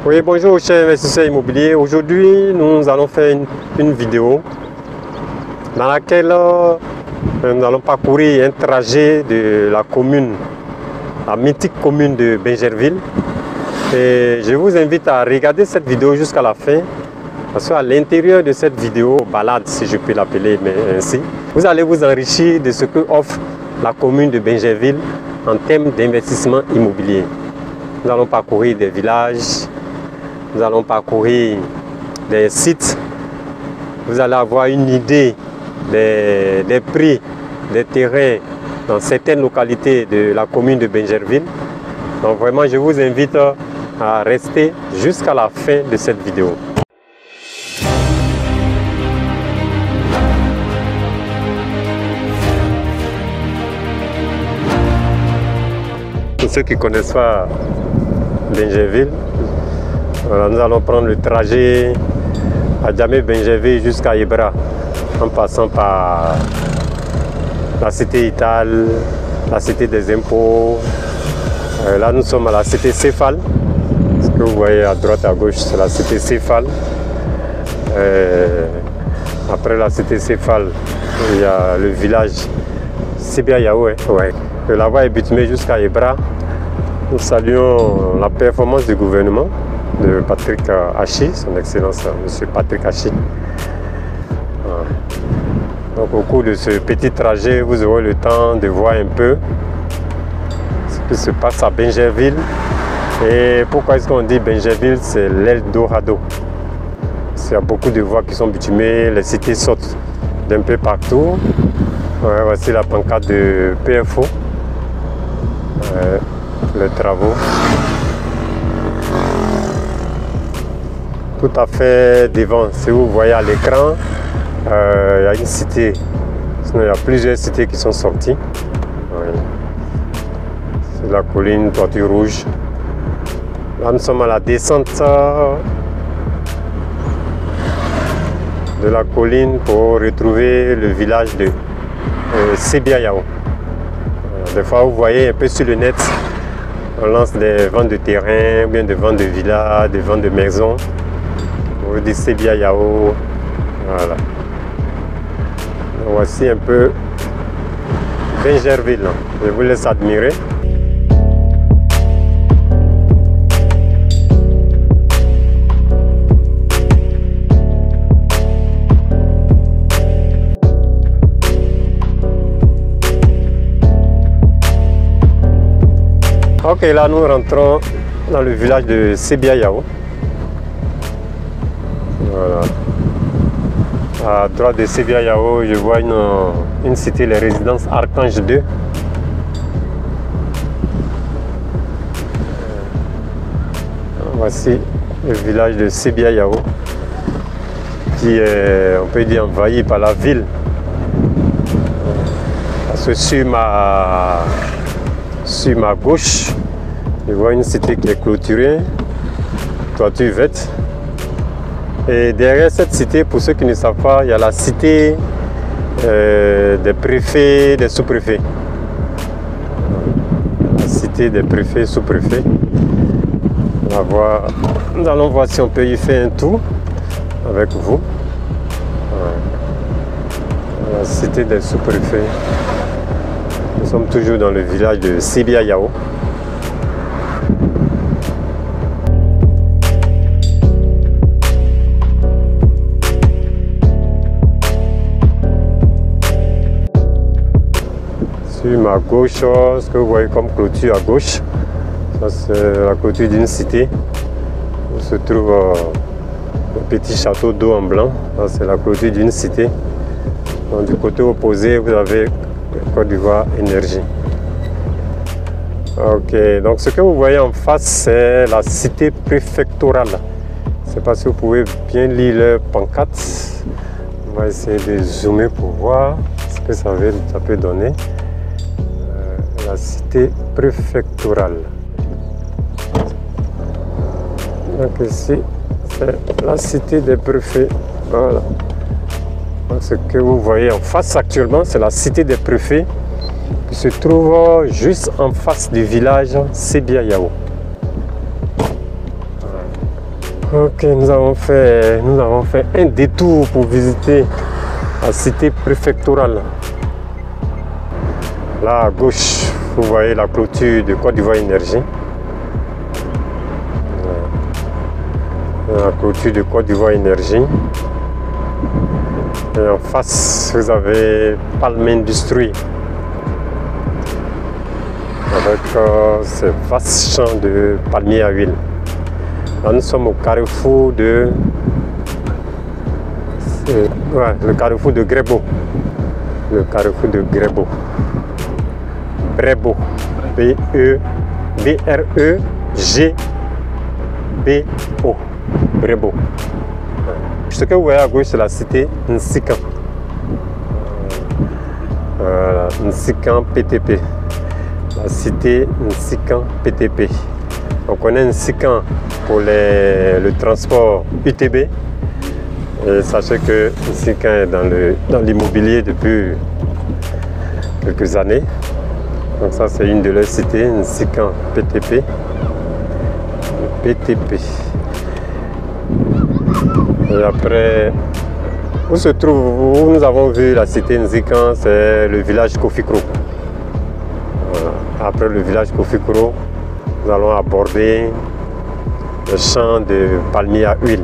Oui, bonjour chers investisseurs immobiliers. Aujourd'hui, nous allons faire une vidéo dans laquelle nous allons parcourir un trajet de la commune, la mythique commune de Bingerville. Et je vous invite à regarder cette vidéo jusqu'à la fin, parce qu'à l'intérieur de cette vidéo, balade, si je peux l'appeler ainsi, vous allez vous enrichir de ce que offre la commune de Bingerville en termes d'investissement immobilier. Nous allons parcourir des villages, nous allons parcourir des sites, vous allez avoir une idée des prix des terrains dans certaines localités de la commune de Bingerville. Donc vraiment, je vous invite à rester jusqu'à la fin de cette vidéo. Pour ceux qui ne connaissent pas Bingerville, voilà, nous allons prendre le trajet à Djamé-Bingerville jusqu'à Ibra, en passant par la cité Ital, la cité des impôts. Là, nous sommes à la cité Céphale. Ce que vous voyez à droite et à gauche, c'est la cité Céphale. Après la cité Céphale, il y a le village Sébiayaou. Ouais. La voie est bitumée jusqu'à Ibra. Nous saluons la performance du gouvernement de Patrick Hachi, son excellence M. Patrick Hachi. Donc au cours de ce petit trajet, vous aurez le temps de voir un peu ce qui se passe à Bingerville. Et pourquoi est-ce qu'on dit Bingerville? C'est l'Eldorado. Il y a beaucoup de voies qui sont bitumées, les cités sortent d'un peu partout. Voici la pancarte de PFO, les travaux. Tout à fait devant, si vous voyez à l'écran, il y a une cité, sinon il y a plusieurs cités qui sont sorties. C'est la colline Toiture Rouge. Là nous sommes à la descente de la colline pour retrouver le village de Sébiayaou. Des fois vous voyez un peu sur le net, on lance des ventes de terrain, bien des ventes de villas, des ventes de maisons. On dit Sébiayaou. Voilà. Donc voici un peu Bingerville. Je vous laisse admirer. Ok, là nous rentrons dans le village de Sébiayaou. Voilà. À droite de Sébiayaou, je vois une cité, les résidences Archange 2. Voici le village de Sébiayaou qui est, on peut dire, envahi par la ville. Parce que sur ma gauche, je vois une cité qui est clôturée, toiture verte. Et derrière cette cité, pour ceux qui ne savent pas, il y a la cité des préfets, des sous-préfets. La cité des préfets, sous-préfets. Nous allons voir si on peut y faire un tour avec vous. La cité des sous-préfets. Nous sommes toujours dans le village de Sébiayaou. Sur ma gauche, ce que vous voyez comme clôture à gauche, ça c'est la clôture d'une cité où se trouve un petit château d'eau en blanc. Ça c'est la clôture d'une cité. Donc, du côté opposé, vous avez Côte d'Ivoire Énergie. Ok, donc ce que vous voyez en face, c'est la cité préfectorale. Je ne sais pas si vous pouvez bien lire le pancarte. On va essayer de zoomer pour voir ce que ça peut donner. La cité préfectorale. Donc ici, c'est la cité des préfets. Voilà. Donc ce que vous voyez en face actuellement, c'est la cité des préfets qui se trouve juste en face du village Sébiayaou. Ok, nous avons fait un détour pour visiter la cité préfectorale. Là à gauche, vous voyez la clôture de Côte d'Ivoire Énergie. La clôture de Côte d'Ivoire Énergie. Et en face, vous avez Palm Industrie. Avec ces vastes champs de palmiers à huile. Là, nous sommes au carrefour de... le carrefour de Grebo. Le carrefour de Grebo. Brebo. B-R-E-G-B-O. Brebo. Ce que vous voyez à gauche, c'est la cité Nsikan. Nsikan PTP. La cité Nsikan PTP. On connaît Nsikan pour le transport UTB. Et sachez que Nsikan est dans l'immobilier depuis quelques années. Donc ça, c'est une de leurs cités, Nsikan PTP. PTP. Et après, où nous avons vu la cité Nsikan, c'est le village Kofikro. Voilà. Après le village Kofikro, nous allons aborder le champ de palmiers à huile.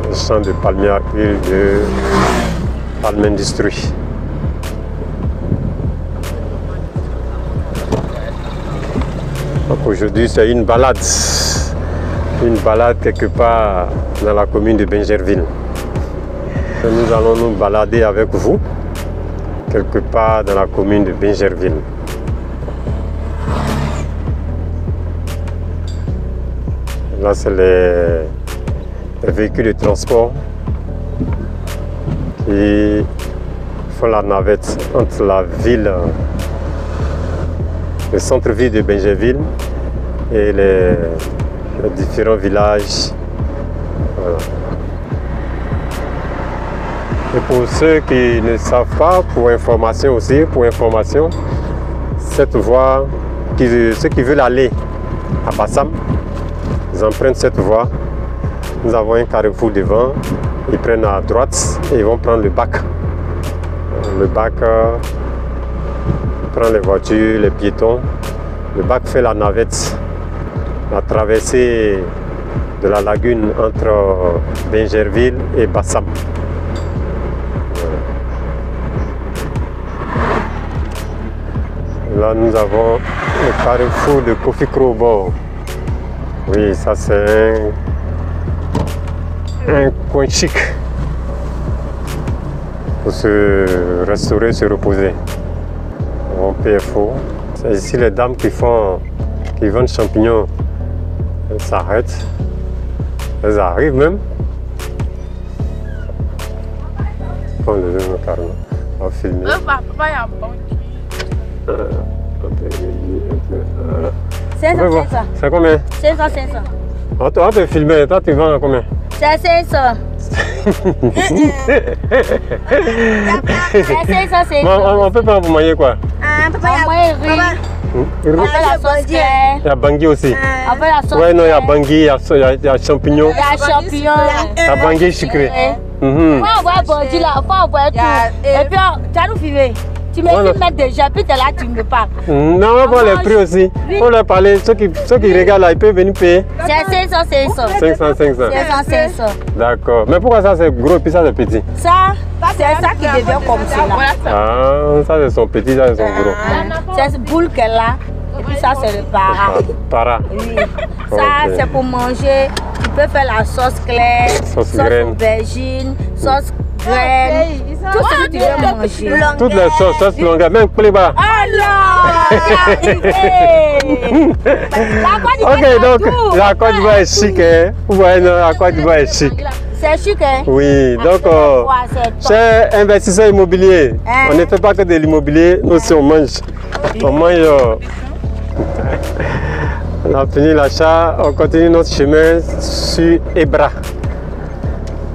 Le champ de palmiers à huile de Palm Industrie. Donc aujourd'hui, c'est une balade quelque part dans la commune de Bingerville. Et nous allons nous balader avec vous quelque part dans la commune de Bingerville. Là, c'est les véhicules de transport qui font la navette entre la ville, le centre-ville de Bingerville et les différents villages. Voilà. Et pour ceux qui ne savent pas, pour information, cette voie, ceux qui veulent aller à Bassam, ils empruntent cette voie. Nous avons un carrefour devant, ils prennent à droite et ils vont prendre le bac. Le bac prend les voitures, les piétons. Le bac fait la navette, la traversée de la lagune entre Bingerville et Bassam. Là, nous avons le carrefour de Kofikro au bord. Oui, ça c'est un coin chic pour se restaurer, se reposer. En PFO. C'est ici les dames qui vendent champignons. Elles s'arrêtent. Elles arrivent même. On le donne carrément. On va filmer. C'est combien? 500. On te filmer, toi tu vends à combien? C'est 500. On peut pas vous manger quoi? On peut la sauce claire. Il y a bangui aussi. On peut la sauce. Ouais, non, il y a bangui, il y a champignons. Il y a champignons. Il y a bangui sucré. Faut envoyer bangui là, faut envoyer tout. Et puis, tu vas nous filmer. Tu me filmes déjà, puis tu es là, tu me parles. Non, on va voir les prix aussi. Il faut leur parler. Ceux qui regardent là, ils peuvent venir payer. C'est 500. 500. D'accord. Mais pourquoi ça c'est gros et puis ça c'est petit? Ça, c'est ça qui devient comme ça là. Ah, ça c'est son petit, ça c'est son gros. C'est ce boule qu'elle a. Et puis ça c'est le para. Para. Oui. Ça c'est pour manger. Tu peux faire la sauce claire, sauce aubergine, sauce graine. Tout ce que tu veux manger. Toutes les sauces longues, même Kouliba. Ok, donc la Côte d'Ivoire est chic, hein? Vous voyez, la Côte d'Ivoire est chic. C'est chic, hein? Oui, donc, chers investisseurs immobiliers, on ne fait pas que de l'immobilier, nous aussi on mange. On mange. On a fini l'achat, on continue notre chemin sur Ebra.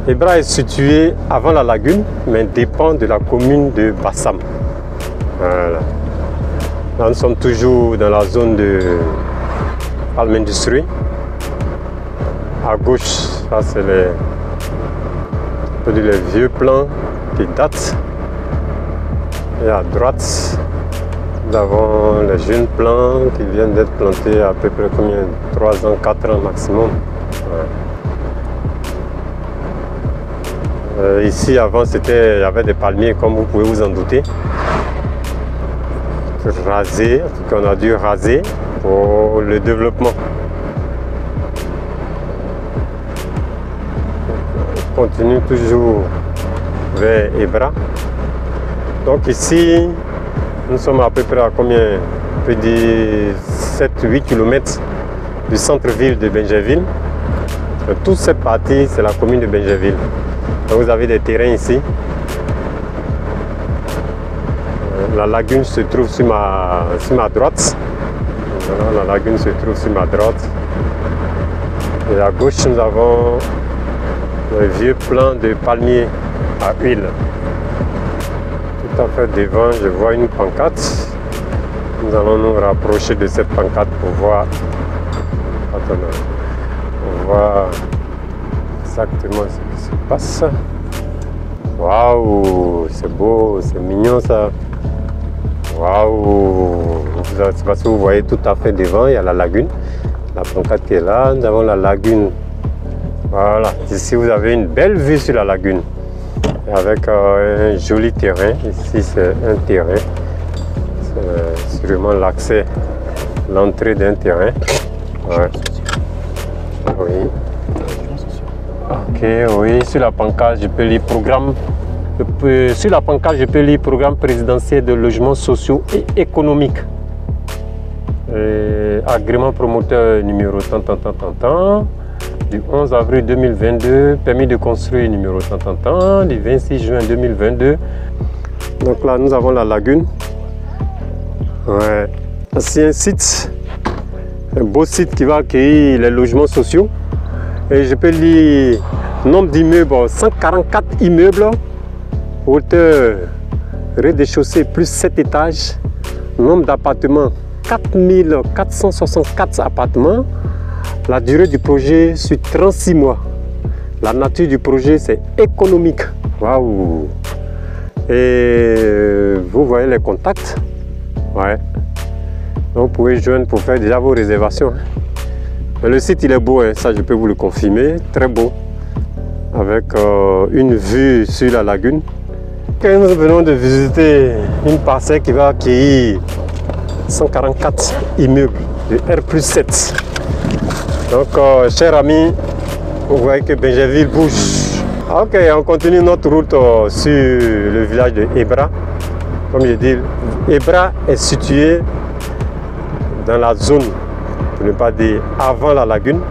Ebra est situé avant la lagune, mais dépend de la commune de Bassam. Voilà. Là, nous sommes toujours dans la zone de Palm Industrie. À gauche, ça c'est les vieux plants qui datent. Et à droite, nous avons les jeunes plants qui viennent d'être plantés à peu près combien? 3 ans, 4 ans maximum. Ouais. Ici avant il y avait des palmiers comme vous pouvez vous en douter. Rasé, en tout cas on a dû raser pour le développement. On continue toujours vers Ebra. Donc ici, nous sommes à peu près à combien? On peut dire 7-8 km du centre-ville de Bingerville. Toute cette partie, c'est la commune de Bingerville. Donc vous avez des terrains ici. La lagune se trouve sur ma droite. Voilà, la lagune se trouve sur ma droite. Et à gauche, nous avons un vieux plant de palmiers à huile. Tout à fait devant, je vois une pancarte. Nous allons nous rapprocher de cette pancarte pour voir. Attendez, pour voir exactement ce qui se passe. Waouh, c'est beau, c'est mignon ça. Waouh, c'est parce que vous voyez tout à fait devant, il y a la lagune. La pancarte qui est là, nous avons la lagune. Voilà, ici vous avez une belle vue sur la lagune. Avec un joli terrain. Ici c'est un terrain. C'est sûrement l'accès, l'entrée d'un terrain. Ouais. Oui. Ok, oui, sur la pancarte, je peux lire programme. Sur la pancarte, je peux lire programme présidentiel de logements sociaux et économiques. Agrément promoteur numéro tant. Du 11 avril 2022, permis de construire numéro tant, du 26 juin 2022. Donc là, nous avons la lagune. Ouais. C'est un site, un beau site qui va accueillir les logements sociaux. Et je peux lire nombre d'immeubles, 144 immeubles, hauteur rez-de-chaussée plus 7 étages, nombre d'appartements 4464 appartements. La durée du projet sur 36 mois. La nature du projet, c'est économique. Waouh! Et vous voyez les contacts. Ouais. Donc vous pouvez joindre pour faire déjà vos réservations. Mais le site, il est beau, hein. Ça je peux vous le confirmer. Très beau. Avec une vue sur la lagune. Nous venons de visiter une parcelle qui va accueillir 144 immeubles de R+7. Donc, chers amis, vous voyez que Bingerville bouge. Ok, on continue notre route sur le village de Ebra. Comme je dis, Ebra est situé dans la zone, pour ne pas dire avant la lagune,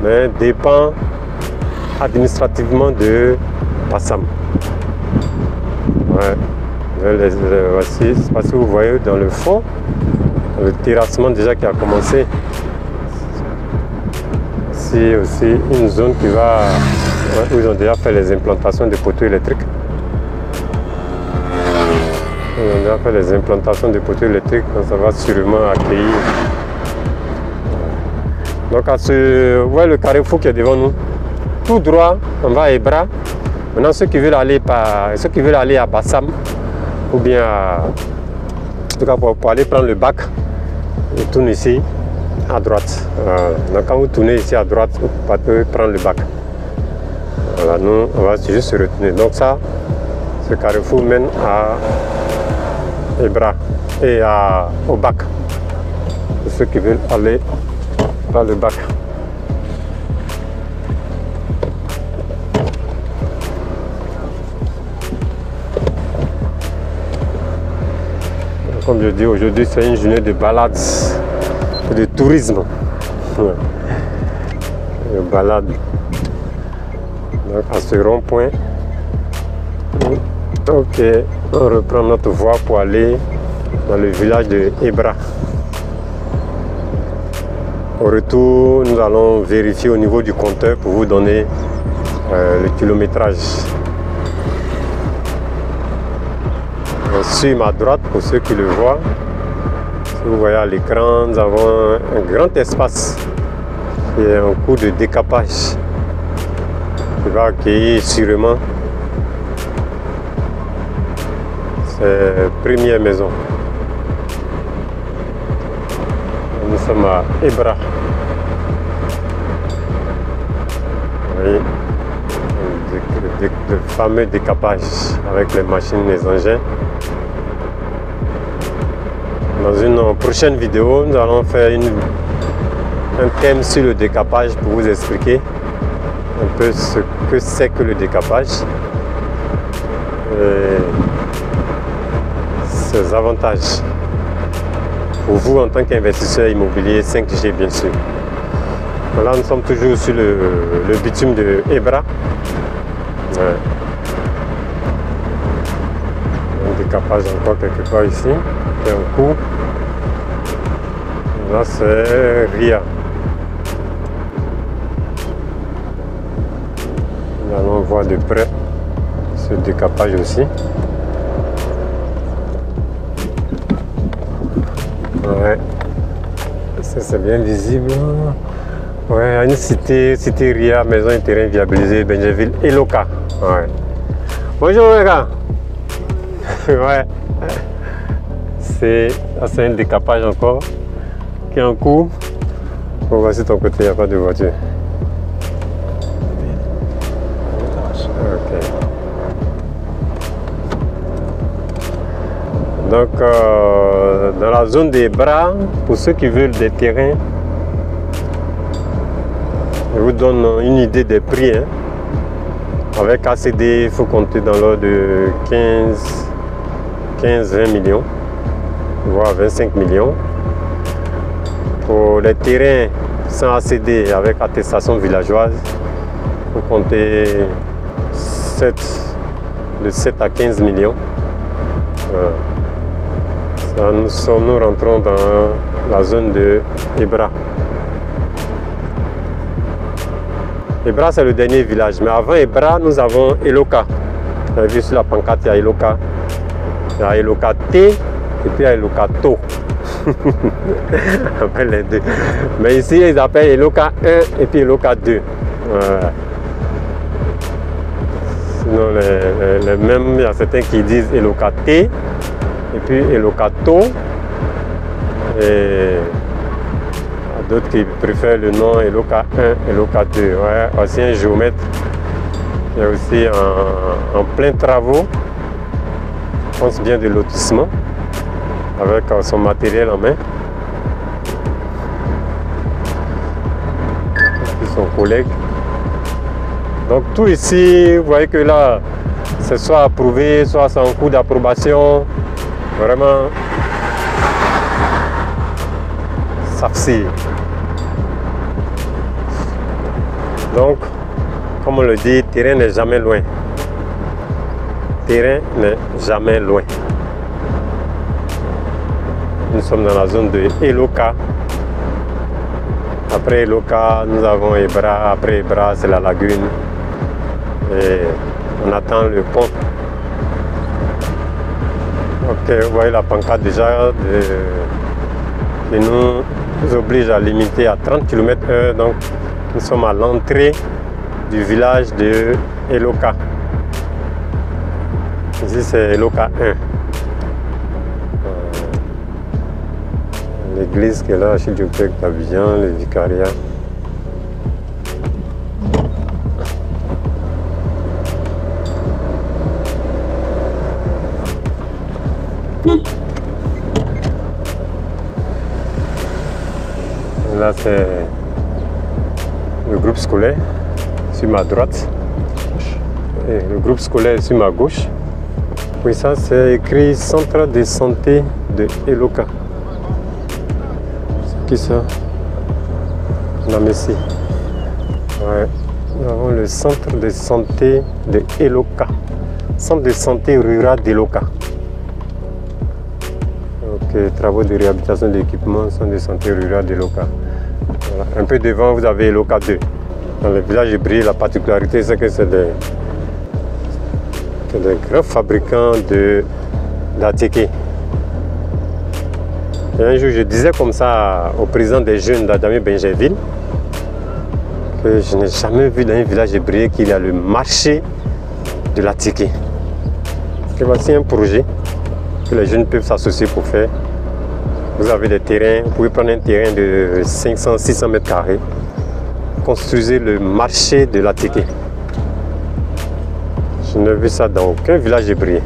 mais dépend administrativement de Bassam. Ouais. Voici, c'est parce que vous voyez dans le fond, le terrassement déjà qui a commencé. C'est aussi une zone qui va, où ils ont déjà fait les implantations de poteaux électriques. Ils ont déjà fait les implantations de poteaux électriques, donc ça va sûrement accueillir. Donc vous voyez le carrefour qui est devant nous. Tout droit, on va à Ebra. Maintenant ceux qui veulent aller à Bassam, ou bien en tout cas pour aller prendre le bac, ils tournent ici à droite. Donc quand vous tournez ici à droite, vous pouvez prendre le bac. Voilà, nous on va juste se retenir. Donc ça, ce carrefour mène à Ebra et au bac. Pour ceux qui veulent aller par le bac. Comme je dis, aujourd'hui c'est une journée de balade, de tourisme. De balade. Donc à ce rond-point, ok, on reprend notre voie pour aller dans le village de Ebra. Au retour, nous allons vérifier au niveau du compteur pour vous donner le kilométrage. Sur ma droite, pour ceux qui le voient, si vous voyez à l'écran, nous avons un grand espace qui est en cours de décapage. Il va accueillir sûrement ses premières maisons. Nous sommes à Ebra. Vous voyez, le fameux décapage avec les machines, les engins. Dans une prochaine vidéo, nous allons faire un thème sur le décapage pour vous expliquer un peu ce que c'est que le décapage et ses avantages pour vous en tant qu'investisseur immobilier 5G bien sûr. Là nous sommes toujours sur le bitume de Ebra. Ouais. Un décapage encore quelque part ici, et un coup. Là c'est Ria. Nous allons voir de près ce décapage aussi. Ouais, ça c'est bien visible. Ouais, une cité Ria, maison et terrain viabilisé, Benjaville et Loca. Ouais. Bonjour les gars. Ouais. C'est un décapage encore qui est en cours. On va sur ton côté, il n'y a pas de voiture. Ok. Donc dans la zone des bras, pour ceux qui veulent des terrains, je vous donne une idée des prix. Hein. Avec ACD, il faut compter dans l'ordre de 15-20 millions, voire 25 millions. Pour les terrains sans ACD avec attestation villageoise, il faut compter de 7 à 15 millions. Ça, nous rentrons dans la zone de Ebra. Ebra, c'est le dernier village, mais avant Ebra, nous avons Eloka. Vous avez vu sur la pancarte, il y a Eloka. Il y a Eloka T et puis il y a Eloka To. Après les deux. Mais ici, ils appellent Eloka 1 et puis Eloka 2. Sinon, les mêmes, il y a certains qui disent Eloka T et puis Eloka To. Et d'autres qui préfèrent le nom Eloka 1, Eloka 2. Ouais, aussi un géomètre qui est aussi en plein travaux. Je pense bien de lotissement avec son matériel en main. Et son collègue. Donc tout ici, vous voyez que là, c'est soit approuvé, soit c'est en cours d'approbation. Vraiment, SAFSI. Donc, comme on le dit, terrain n'est jamais loin. Terrain n'est jamais loin. Nous sommes dans la zone de Eloka. Après Eloka, nous avons Ebra. Après Ebra, c'est la lagune. Et on attend le pont. Ok, vous voyez la pancarte déjà qui nous oblige à limiter à 30 km/h. Donc, nous sommes à l'entrée du village de Eloka. Ici, c'est Eloka 1. L'église qui est là, Archidiocèse d'Abidjan, le vicariat. Là, c'est le groupe scolaire sur ma droite et le groupe scolaire sur ma gauche. Oui, ça c'est écrit Centre de santé de Eloka. C'est qui ça? Namessi. Ouais. Nous avons le centre de santé de Eloka. Centre de santé rural d'Eloka. Ok, travaux de réhabilitation d'équipements, centre de santé rural d'Eloka. Voilà. Un peu devant, vous avez Eloka 2. Dans le village de Brie, la particularité, c'est que c'est des grands fabricants d'attiqués. Et un jour, je disais comme ça au président des jeunes d'Adjamé Benjaville, que je n'ai jamais vu dans un village hébreu qu'il y a le marché de l'Atiké. Et voici un projet que les jeunes peuvent s'associer pour faire. Vous avez des terrains, vous pouvez prendre un terrain de 500-600 mètres carrés. Construisez le marché de l'Atiké. Je n'ai vu ça dans aucun village hébreu.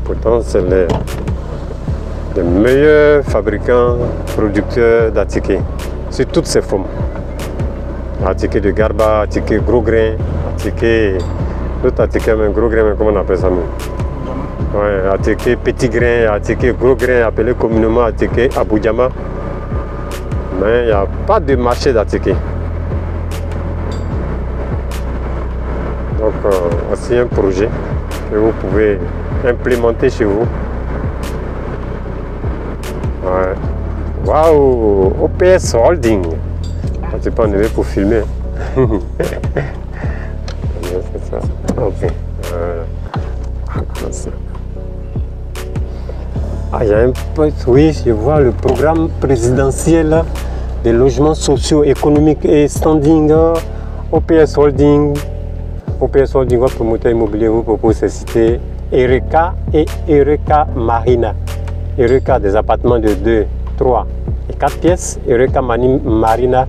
Pourtant, c'est les meilleurs fabricants, producteurs d'Atiké, sur toutes ces formes. Atiké de garba, Atiké gros grain, Atiké, d'autres Atiké même gros grain, comment on appelle ça même? Ouais, Atiké petit grain, Atiké gros grain, appelé communément Atiké Aboudjama. Mais il n'y a pas de marché d'Atiké. Donc, voici un projet que vous pouvez implémenter chez vous. Ouais. Waouh, OPS Holding. Tu peux enlever pour filmer. C'est ça. Ok. Ah, il y a un peu, oui, je vois le programme présidentiel des logements sociaux, économiques et standing. OPS Holding. OPS Holding, votre promoteur immobilier vous propose ces cités Eureka et Eureka Marina. Eureka, des appartements de 2, 3 et 4 pièces. Eureka Marina,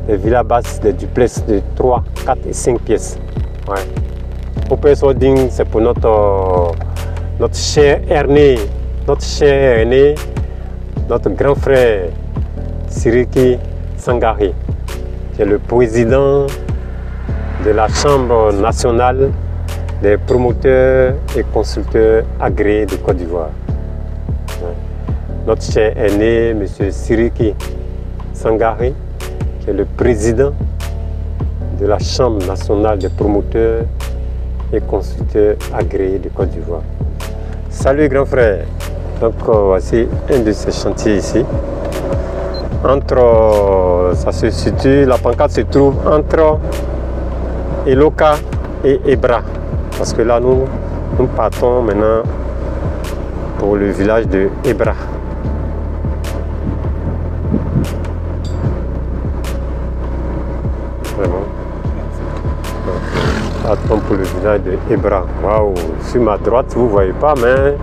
des villas basses, des duplex de 3, 4 et 5 pièces. Ouais. OPS Holding, c'est pour notre cher aîné, notre grand frère Siriki Sangari, qui est le président de la Chambre nationale des promoteurs et consulteurs agréés de Côte d'Ivoire. Notre cher aîné, M. Siriki Sangari, qui est le président de la Chambre nationale des promoteurs et consulteurs agréés de Côte d'Ivoire. Salut grand frère. Donc voici un de ces chantiers ici. Ça se situe, la pancarte se trouve entre Eloka et Ebra. Parce que là nous partons maintenant pour le village de Ebra. Vraiment. Partons pour le village de Ebra. Waouh, sur ma droite, vous ne voyez pas, mais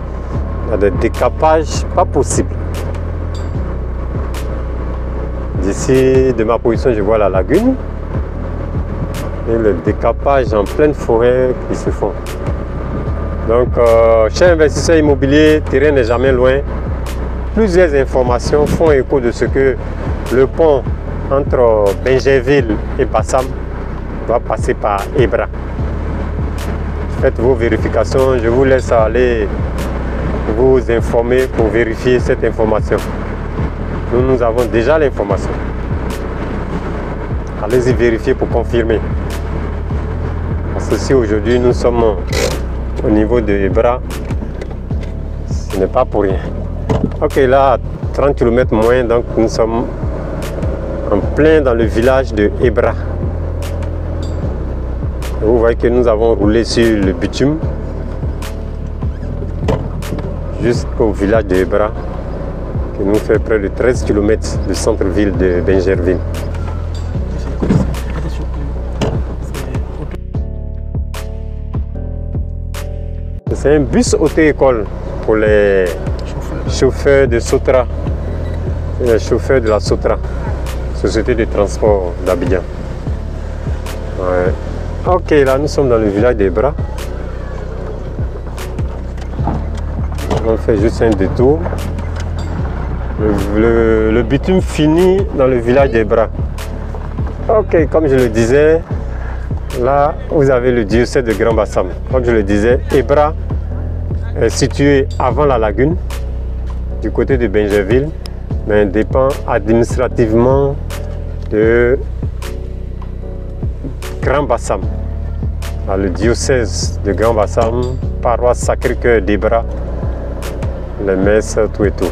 il y a des décapages pas possibles. D'ici, de ma position, je vois la lagune et le décapage en pleine forêt qui se font. Donc, chers investisseurs immobiliers, terrain n'est jamais loin. Plusieurs informations font écho de ce que le pont entre Benjerville et Bassam doit passer par Ebra. Faites vos vérifications, je vous laisse aller vous informer pour vérifier cette information. Nous avons déjà l'information. Allez-y vérifier pour confirmer. Parce que si aujourd'hui nous sommes au niveau de Ebra, ce n'est pas pour rien. Ok, là, 30 km moins, donc nous sommes en plein dans le village de Ebra. Vous voyez que nous avons roulé sur le bitume jusqu'au village de Ebra, qui nous fait près de 13 km du centre-ville de Benjerville. C'est un bus auto-école pour les chauffeurs de Sotra, les chauffeurs de la Sotra, société de transport d'Abidjan. Ouais. Ok, là nous sommes dans le village d'Ebra. On fait juste un détour. Le bitume finit dans le village d'Ebra. Ok, comme je le disais, là vous avez le diocèse de Grand Bassam. Comme je le disais, Ebra est situé avant la lagune, du côté de Benjerville, mais dépend administrativement de Grand Bassam. Le diocèse de Grand Bassam, paroisse Sacré-Cœur d'Ebra, les messes, tout et tout.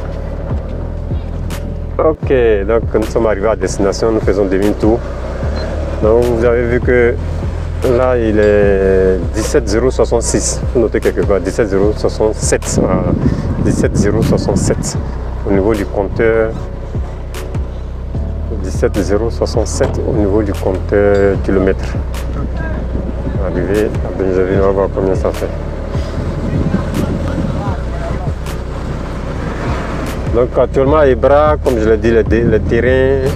Ok, donc nous sommes arrivés à destination, nous faisons demi-tour. Donc vous avez vu que là il est 17066, vous notez quelque part 17067, 17067 au niveau du compteur 17067 au niveau du compteur kilomètre. Arrivé à Benjerville, on va voir combien ça fait. Donc actuellement à Ebra, comme je l'ai dit, le terrain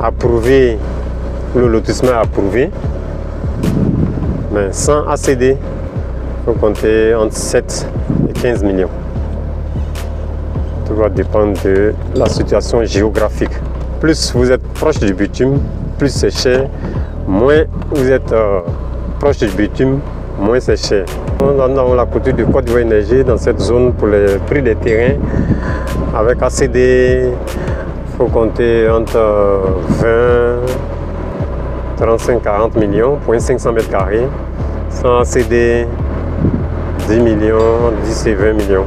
approuvé, le lotissement approuvé, mais sans ACD, il faut compter entre 7 et 15 millions. Tout va dépendre de la situation géographique. Plus vous êtes proche du bitume, plus c'est cher, moins vous êtes proche du bitume, moins c'est cher. Nous avons la couture de Côte d'Ivoire Énergie dans cette zone pour le prix des terrains. Avec ACD, il faut compter entre 20, 35, 40 millions pour 500 mètres carrés. Sans ACD, 10 millions, 10 et 20 millions.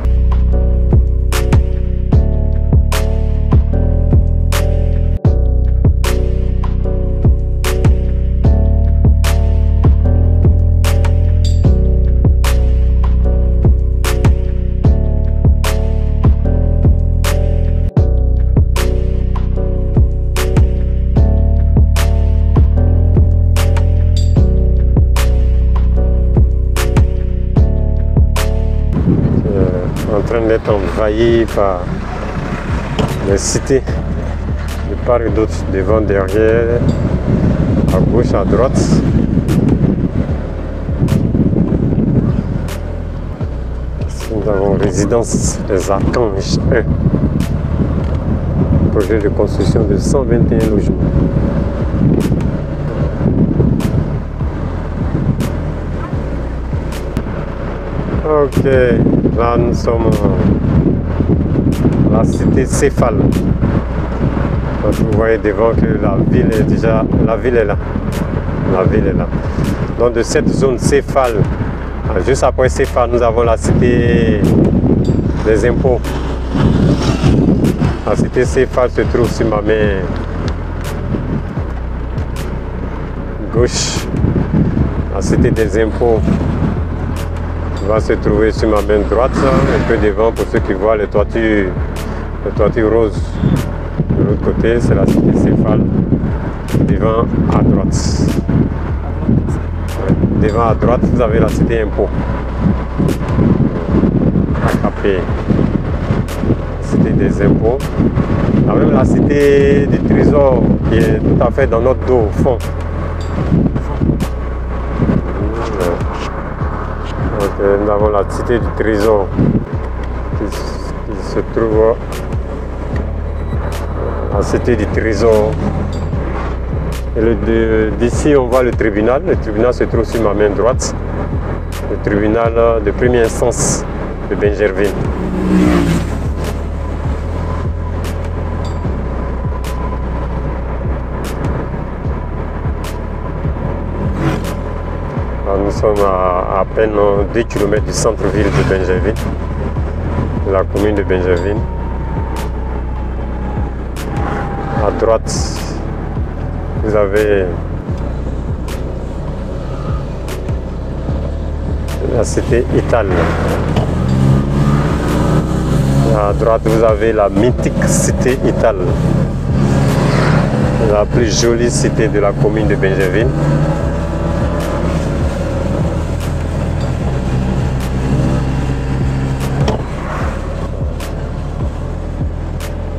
En train d'être envahi par les cités de part et d'autre, devant, derrière, à gauche, à droite. Ici, nous avons résidence des Archanges 1, projet de construction de 121 logements. Ok, là nous sommes à la cité Céphale. Donc vous voyez devant que la ville est déjà, la ville est là. La ville est là. Donc de cette zone Céphale, juste après Céphale, nous avons la cité des impôts. La cité Céphale se trouve sur ma main gauche. La cité des impôts va se trouver sur ma main droite, un peu devant pour ceux qui voient les toitures roses. De l'autre côté, c'est la cité Céphale, devant à droite. Devant à droite, vous avez la cité impôt. AKP, la cité des impôts. Là même la cité du trésor qui est tout à fait dans notre dos au fond. Nous avons la cité du trésor qui se trouve la cité du trésor. D'ici on voit le tribunal. Le tribunal se trouve sur ma main droite. Le tribunal de première instance de Benjerville. Nous sommes à peine 2 km du centre-ville de Benjerville, de la commune de Benjerville. À droite, vous avez la cité Ital. À droite, vous avez la mythique cité Ital, la plus jolie cité de la commune de Benjerville.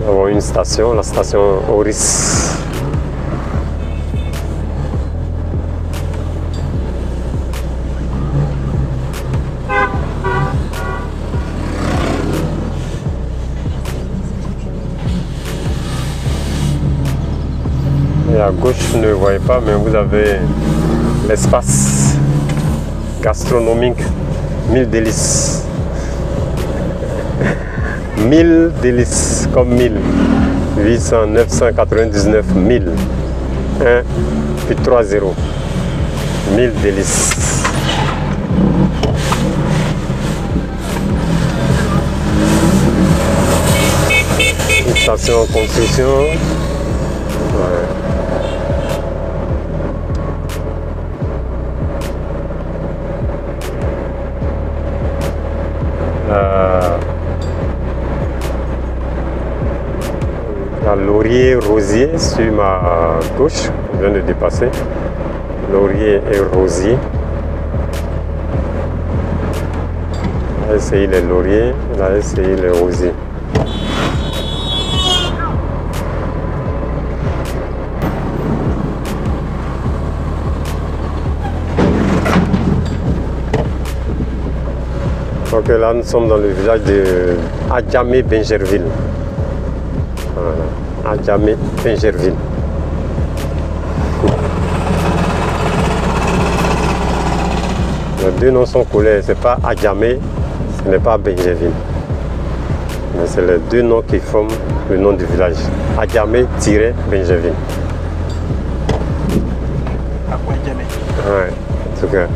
Nous avons une station, la station Oris. Et à gauche, vous ne voyez pas, mais vous avez l'espace gastronomique 1000 délices. 1000 délices, comme 1000. 800, 999, 1000. 1, puis 3 0. 1000 délices. Une station en construction. Ouais. Laurier, rosier. rosier sur ma gauche, on vient de dépasser. Laurier et rosier. On a essayé les lauriers, on a essayé les rosiers. Donc là, nous sommes dans le village de Adjamé-Bingerville. Voilà, Adjamé-Bingerville. Les deux noms sont collés, c'est pas Adjamé, ce n'est pas Bingerville. Mais c'est les deux noms qui forment le nom du village. Adjamé-Bingerville. Ouais, en tout cas.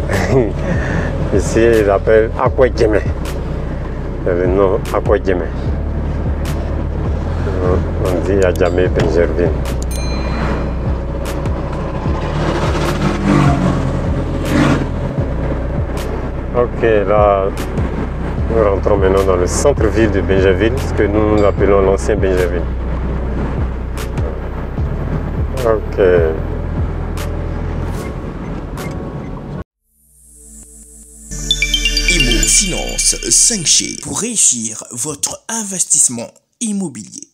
Ici, ils l'appellent Akwedjemé. C'est le nom Akwedjemé. On dit Adjamé-Bingerville. Ok, là, nous rentrons maintenant dans le centre-ville de Bingerville, ce que nous appelons l'ancien Bingerville. Ok. Finance 5G pour réussir votre investissement immobilier.